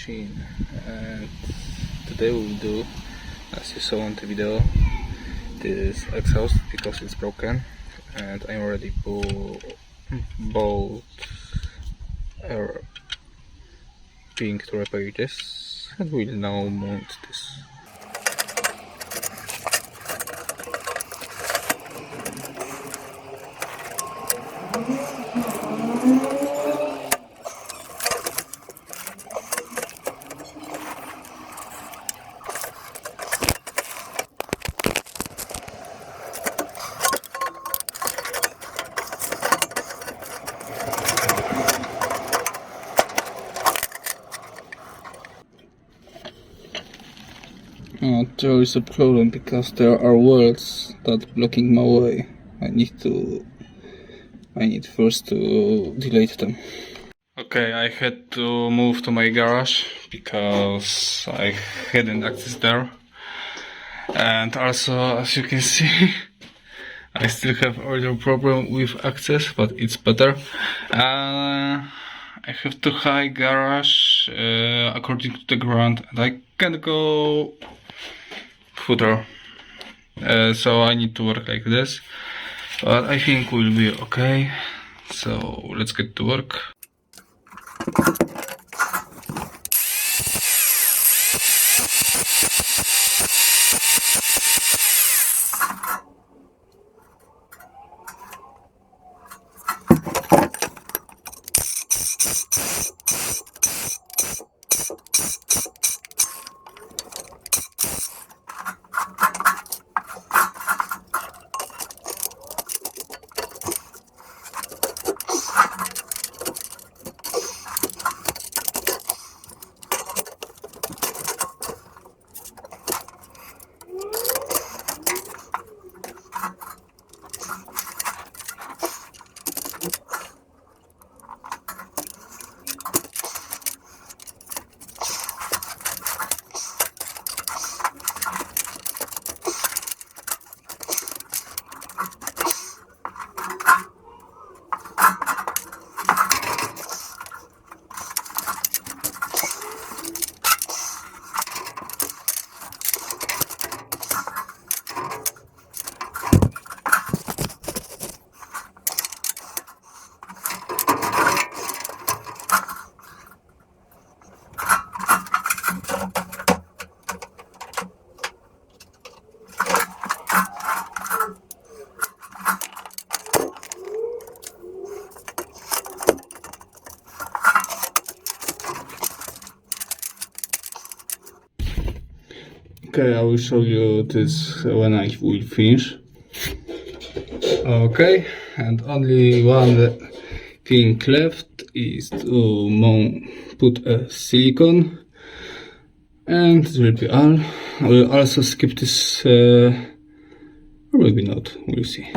machine, and today we'll do, as you saw in the video, this exhaust because it's broken, and I'm already bought a ping to repair this, and we'll now mount this. There is a problem because there are welds that blocking my way. I need first to delete them. Okay, I had to move to my garage because I hadn't access there. And also, as you can see, I still have a little problem with access, but it's better. I have too high garage according to the ground, and I can't go further. So I need to work like this, but I think we'll be okay. So let's get to work. Okay, I will show you this when I will finish. Okay, and only one thing left is to put a silicone, and this will be all. I will also skip this, or maybe not, we'll see.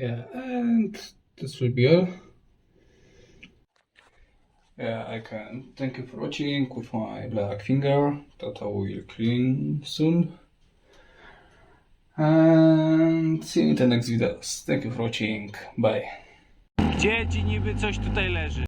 Yeah, and this will be all. Yeah, I can thank you for watching with my black finger that I will clean soon. And see you in the next videos. Thank you for watching. Bye. Gdzie ci niby coś tutaj leży?